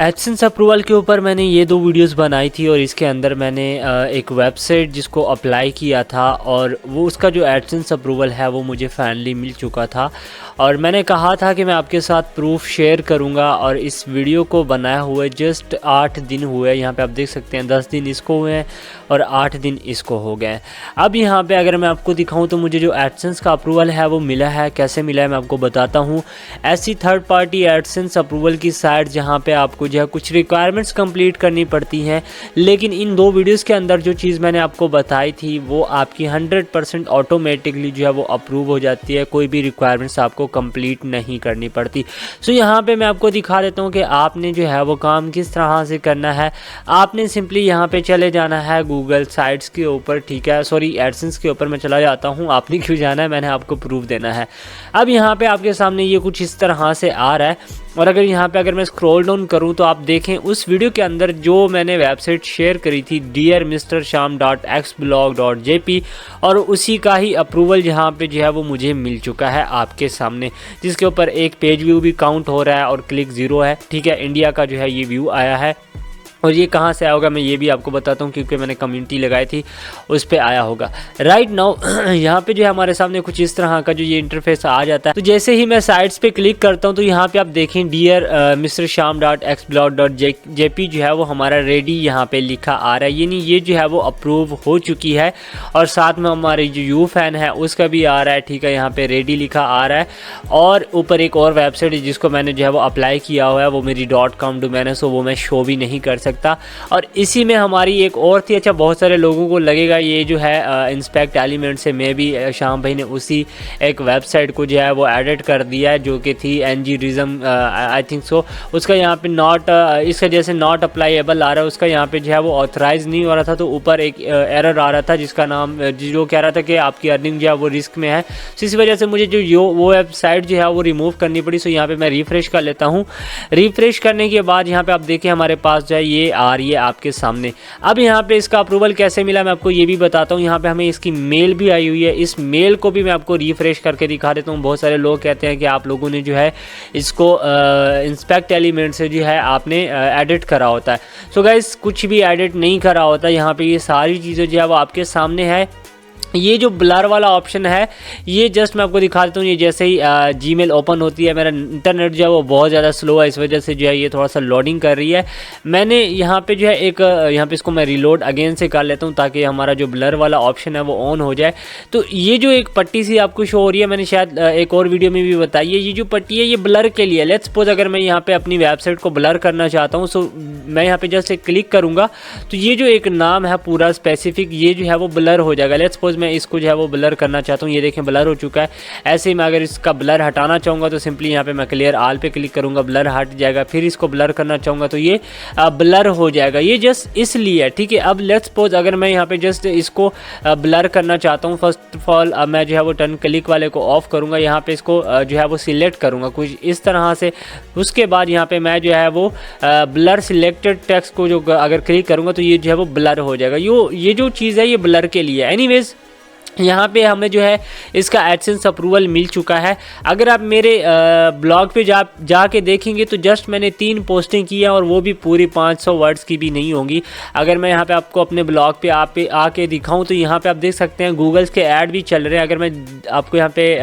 AdSense approval के ऊपर मैंने ये 2 वीडियोस बनाई थी और इसके अंदर मैंने एक वेबसाइट जिसको अप्लाई किया था और वो उसका जो एडसेंस अप्रूवल है वो मुझे फाइनली मिल चुका था। और मैंने कहा था कि मैं आपके साथ प्रूफ शेयर करूंगा और इस वीडियो को बनाए हुए जस्ट 8 दिन हुए। यहाँ पे आप देख सकते हैं 10 दिन इसको हुए हैं और 8 दिन इसको हो गए। अब यहाँ पे अगर मैं आपको दिखाऊँ तो मुझे जो एडसेंस का अप्रूवल है वो मिला है। कैसे मिला है मैं आपको बताता हूँ। ऐसी थर्ड पार्टी एडसेंस अप्रूवल की साइट जहाँ पे आपको जो है कुछ रिक्वायरमेंट्स कंप्लीट करनी पड़ती हैं, लेकिन इन 2 वीडियोस के अंदर जो चीज़ मैंने आपको बताई थी वो आपकी 100% ऑटोमेटिकली जो है वो अप्रूव हो जाती है। कोई भी रिक्वायरमेंट्स आपको कंप्लीट नहीं करनी पड़ती। सो यहाँ पे मैं आपको दिखा देता हूँ कि आपने जो है वो काम किस तरह से करना है। आपने सिंपली यहाँ पे चले जाना है गूगल साइट्स के ऊपर, ठीक है, सॉरी एडसेंस के ऊपर मैं चला जाता हूँ। आपने क्यों जाना है, मैंने आपको प्रूफ देना है। अब यहाँ पे आपके सामने ये कुछ इस तरह से आ रहा है और अगर यहाँ पे अगर मैं स्क्रॉल डाउन करूँ तो आप देखें उस वीडियो के अंदर जो मैंने वेबसाइट शेयर करी थी dearmrsham.xblog.jp और उसी का ही अप्रूवल यहाँ पे जो है वो मुझे मिल चुका है आपके सामने, जिसके ऊपर एक पेज व्यू भी काउंट हो रहा है और क्लिक 0 है, ठीक है। इंडिया का जो है ये व्यू आया है और ये कहाँ से आया होगा मैं ये भी आपको बताता हूँ क्योंकि मैंने कम्युनिटी लगाई थी उस पर आया होगा। राइट नाउ यहाँ पे जो है हमारे सामने कुछ इस तरह का जो ये इंटरफेस आ जाता है। तो जैसे ही मैं साइट्स पे क्लिक करता हूँ तो यहाँ पे आप देखें dearmrsham.xblog.jp जो है वो हमारा रेडी यहाँ पे लिखा आ रहा है, यानी ये जो है वो अप्रूव हो चुकी है। और साथ में हमारे जो यू फैन है उसका भी आ रहा है, ठीक है, यहाँ पे रेडी लिखा आ रहा है। और ऊपर एक और वेबसाइट है जिसको मैंने जो है वो अप्लाई किया हुआ है, वो मेरी .com डोमेन है, सो वो मैं शो भी नहीं कर सकता। और इसी में हमारी एक और थी। अच्छा, बहुत सारे लोगों को लगेगा ये जो है इंस्पेक्ट एलिमेंट से मे भी शाम भाई ने उसी एक वेबसाइट को जो है वो एडिट कर दिया है जो कि थी एनजीरिज्म आई थिंक सो। उसका यहाँ पे नॉट इसका जैसे नॉट अप्लाईएबल आ रहा है, उसका यहाँ पे जो है वो ऑथराइज नहीं हो रहा था। तो ऊपर एक एरर आ रहा था जिसका नाम जो कह रहा था कि आपकी अर्निंग जो है वो रिस्क में है। तो इस वजह से मुझे जो वो वेबसाइट जो है वो रिमूव करनी पड़ी। सो यहाँ पे मैं रिफ्रेश कर लेता हूँ। रिफ्रेश करने के बाद यहाँ पे आप देखें हमारे पास जो है ये आ रही है आपके सामने। अब यहाँ पे इसका अप्रूवल कैसे मिला मैं आपको ये भी बताता हूँ। यहाँ पे हमें इसकी मेल भी आई हुई है, इस मेल को भी मैं आपको रिफ्रेश करके दिखा देता हूँ। बहुत सारे लोग कहते हैं कि आप लोगों ने जो है इसको इंस्पेक्ट एलिमेंट से जो है आपने एडिट करा होता है। सो गाइस कुछ भी एडिट नहीं करा होता। यहाँ पे ये सारी चीज़ें जो है वो आपके सामने है। ये जो ब्लर वाला ऑप्शन है ये जस्ट मैं आपको दिखा देता हूँ। ये जैसे ही जीमेल ओपन होती है, मेरा इंटरनेट जो है वो बहुत ज़्यादा स्लो है, इस वजह से जो है ये थोड़ा सा लोडिंग कर रही है। मैंने यहाँ पे जो है एक यहाँ पे इसको मैं रिलोड अगेन से कर लेता हूँ ताकि हमारा जो ब्लर वाला ऑप्शन है वो ऑन हो जाए। तो ये जो एक पट्टी सी आपको शो हो रही है, मैंने शायद एक और वीडियो में भी बताई है, ये जो पट्टी है ये ब्लर के लिए। लेट्स सपोज अगर मैं यहाँ पर अपनी वेबसाइट को ब्लर करना चाहता हूँ, सो मैं यहाँ पर जस्ट क्लिक करूँगा तो ये जो एक नाम है पूरा स्पेसिफिक ये जो है वो ब्लर हो जाएगा। लेट्स सपोज मैं इसको जो है वो ब्लर करना चाहता हूँ, ये देखें ब्लर हो चुका है। ऐसे ही मैं अगर इसका ब्लर हटाना चाहूँगा तो सिंपली यहाँ पे मैं क्लियर ऑल पे क्लिक करूँगा, ब्लर हट जाएगा। फिर इसको ब्लर करना चाहूँगा तो ये ब्लर हो जाएगा। ये जस्ट इसलिए, ठीक है। अब लेट्स सपोज अगर मैं यहाँ पे जस्ट इसको ब्लर करना चाहता हूँ, फर्स्ट ऑफ ऑल मैं जो है वो टर्न क्लिक वाले को ऑफ करूँगा, यहाँ पे इसको जो है वो सिलेक्ट करूँगा कुछ इस तरह से। उसके बाद यहाँ पे मैं जो है वो ब्लर सिलेक्टेड टेक्स्ट को जो अगर क्लिक करूँगा तो ये जो है वो ब्लर हो जाएगा। ये जो चीज़ है ये ब्लर के लिए। एनीवेज यहाँ पे हमें जो है इसका एडसेंस अप्रूवल मिल चुका है। अगर आप मेरे ब्लॉग पे जाके देखेंगे तो जस्ट मैंने 3 पोस्टिंग की है और वो भी पूरी 500 वर्ड्स की भी नहीं होंगी। अगर मैं यहाँ पे आपको अपने ब्लॉग पे आके दिखाऊं तो यहाँ पे आप देख सकते हैं गूगल्स के ऐड भी चल रहे हैं। अगर मैं आपको यहाँ पे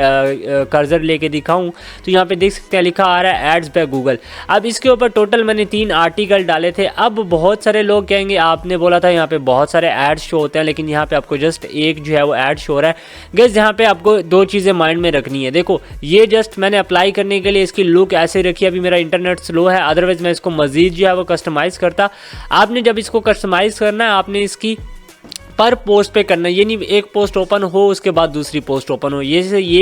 कर्सर लेके दिखाऊँ तो यहाँ पे देख सकते हैं लिखा आ रहा है एड्स बाय गूगल। अब इसके ऊपर टोटल मैंने 3 आर्टिकल डाले थे। अब बहुत सारे लोग कहेंगे आपने बोला था यहाँ पे बहुत सारे एड्स शो होते हैं, लेकिन यहाँ पे आपको जस्ट एक जो है वो एड शो हो रहा है। गाइस यहाँ पे आपको 2 चीज़ें माइंड में रखनी है। देखो ये जस्ट मैंने अप्लाई करने के लिए इसकी लुक ऐसे रखी है। अभी मेरा इंटरनेट स्लो है, अदरवाइज मैं इसको मजीद जो है वो कस्टमाइज़ करता। आपने जब इसको कस्टमाइज़ करना है आपने इसकी पर पोस्ट पे करना है, ये नहीं एक पोस्ट ओपन हो उसके बाद दूसरी पोस्ट ओपन हो। ये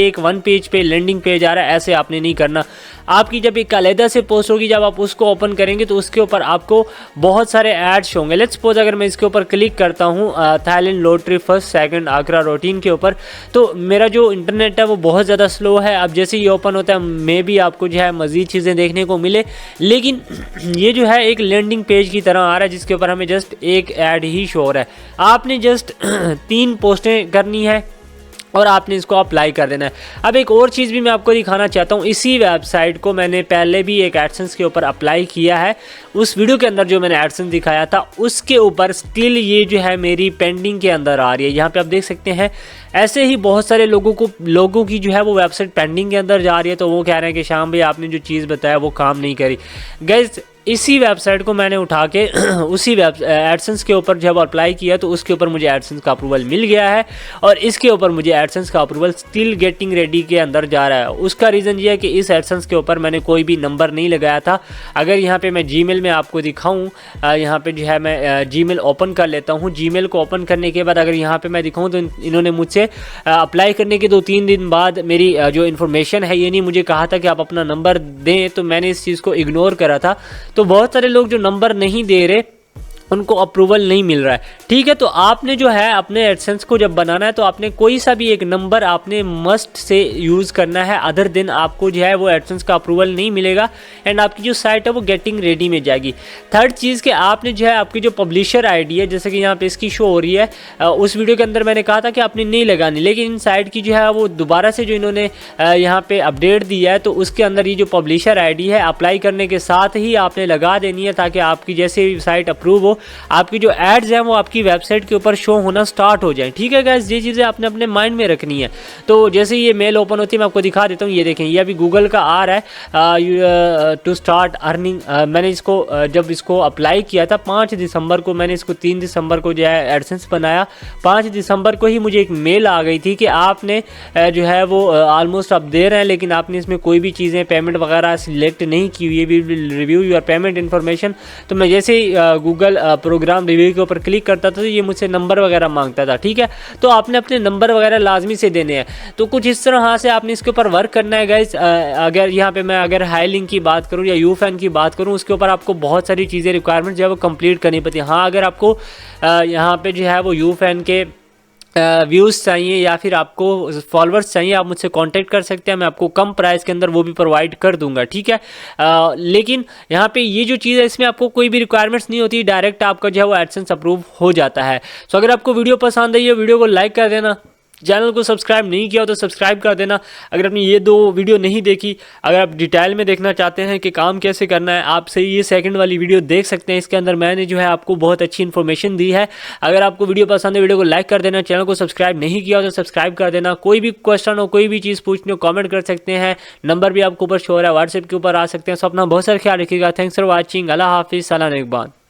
एक 1 पेज पे लैंडिंग पेज आ रहा है, ऐसे आपने नहीं करना। आपकी जब एक अलहदा से पोस्ट होगी, जब आप उसको ओपन करेंगे तो उसके ऊपर आपको बहुत सारे एड्स होंगे। लेट्स सपोज अगर मैं इसके ऊपर क्लिक करता हूँ Thailand lottery first second Agra routine के ऊपर, तो मेरा जो इंटरनेट है वो बहुत ज़्यादा स्लो है। अब जैसे ये ओपन होता है मे भी आपको जो है मज़ीद चीज़ें देखने को मिले, लेकिन ये जो है एक लैंडिंग पेज की तरह आ रहा है जिसके ऊपर हमें जस्ट एक ऐड ही शो हो रहा है। आपने जस्ट 3 पोस्टें करनी है और आपने इसको अप्लाई कर देना है। अब एक और चीज़ भी मैं आपको दिखाना चाहता हूँ, इसी वेबसाइट को मैंने पहले भी एक एडसेंस के ऊपर अप्लाई किया है। उस वीडियो के अंदर जो मैंने एडसेंस दिखाया था उसके ऊपर स्टिल ये जो है मेरी पेंडिंग के अंदर आ रही है। यहाँ पे आप देख सकते हैं ऐसे ही बहुत सारे लोगों की जो है वो वेबसाइट पेंडिंग के अंदर जा रही है। तो वो कह रहे हैं कि श्याम भाई आपने जो चीज़ बताया वो काम नहीं करी। गाइस इसी वेबसाइट को मैंने उठा के उसी एडसेंस के ऊपर जब अप्लाई किया तो उसके ऊपर मुझे एडसेंस का अप्रूवल मिल गया है और इसके ऊपर मुझे एडसेंस का अप्रूवल स्टिल गेटिंग रेडी के अंदर जा रहा है। उसका रीज़न ये है कि इस एडसेंस के ऊपर मैंने कोई भी नंबर नहीं लगाया था। अगर यहाँ पे मैं जीमेल में आपको दिखाऊँ, यहाँ पे जो है मैं जीमेल ओपन कर लेता हूँ। जीमेल को ओपन करने के बाद अगर यहाँ पर मैं दिखाऊँ तो इन्होंने मुझसे अप्लाई करने के 2-3 दिन बाद मेरी जो इन्फॉर्मेशन है ये नहीं मुझे कहा था कि आप अपना नंबर दें, तो मैंने इस चीज़ को इग्नोर करा था। तो बहुत सारे लोग जो नंबर नहीं दे रहे उनको अप्रूवल नहीं मिल रहा है। ठीक है, तो आपने जो है अपने एडसेंस को जब बनाना है तो आपने कोई सा भी एक नंबर आपने मस्ट से यूज़ करना है, अदर दिन आपको जो है वो एडसेंस का अप्रूवल नहीं मिलेगा एंड आपकी जो साइट है वो गेटिंग रेडी में जाएगी। थर्ड चीज़ कि आपने जो है आपकी जो पब्लिशर आईडी है, जैसे कि यहाँ पे इसकी शो हो रही है, उस वीडियो के अंदर मैंने कहा था कि आपने नहीं लगानी, लेकिन इन साइट की जो है वो दोबारा से जो इन्होंने यहाँ पे अपडेट दिया है तो उसके अंदर ये जो पब्लिशर आईडी है अप्लाई करने के साथ ही आपने लगा देनी है, ताकि आपकी जैसे साइट अप्रूव हो आपकी जो एड्स हैं वो आपकी वेबसाइट के ऊपर शो होना स्टार्ट हो जाए। ठीक है गाइस, ये चीज़ें आपने अपने माइंड में रखनी है। तो जैसे ये मेल ओपन होती है मैं आपको दिखा देता हूँ। ये देखें, ये अभी गूगल का आ रहा है टू स्टार्ट अर्निंग। मैंने इसको जब इसको अप्लाई किया था 5 दिसंबर को, मैंने इसको 3 दिसंबर को जो है एडसेंस बनाया। 5 दिसंबर को ही मुझे एक मेल आ गई थी कि आपने जो है वो ऑलमोस्ट आप दे रहे हैं, लेकिन आपने इसमें कोई भी चीज़ें पेमेंट वगैरह सिलेक्ट नहीं की हुई है, we will review your payment information. तो मैं जैसे ही गूगल प्रोग्राम रिव्यू के ऊपर क्लिक करता था तो ये मुझसे नंबर वगैरह मांगता था। ठीक है, तो आपने अपने नंबर वगैरह लाजमी से देने हैं। तो कुछ इस तरह से आपने इसके ऊपर वर्क करना है गाइस। अगर यहाँ पे मैं अगर हाई लिंक की बात करूँ या यूफैन की बात करूँ, उसके ऊपर आपको बहुत सारी चीज़ें रिक्वायरमेंट जो है वो कंप्लीट करनी पड़ती है। हाँ, अगर आपको यहाँ पे जो है वो यूफैन के व्यूज़ चाहिए या फिर आपको फॉलोअर्स चाहिए, आप मुझसे कांटेक्ट कर सकते हैं, मैं आपको कम प्राइस के अंदर वो भी प्रोवाइड कर दूंगा। ठीक है, लेकिन यहाँ पे ये जो चीज़ है इसमें आपको कोई भी रिक्वायरमेंट्स नहीं होती, डायरेक्ट आपका जो है वो एडसेंस अप्रूव हो जाता है। सो अगर आपको वीडियो पसंद आई है वीडियो को लाइक कर देना, चैनल को सब्सक्राइब नहीं किया हो तो सब्सक्राइब कर देना। अगर आपने ये 2 वीडियो नहीं देखी, अगर आप डिटेल में देखना चाहते हैं कि काम कैसे करना है, आप सही ये सेकंड वाली वीडियो देख सकते हैं। इसके अंदर मैंने जो है आपको बहुत अच्छी इन्फॉर्मेशन दी है। अगर आपको वीडियो पसंद है वीडियो को लाइक कर देना, चैनल को सब्सक्राइब नहीं किया हो तो सब्सक्राइब कर देना। कोई भी क्वेश्चन हो, कोई भी चीज़ पूछनी हो, कॉमेंट कर सकते हैं। नंबर भी आपको ऊपर शो हो रहा है, व्हाट्सएप के ऊपर आ सकते हैं। सो अपना बहुत सारा ख्याल रखिएगा। Thanks for watching. अल्लाह हाफिज़। सलाम।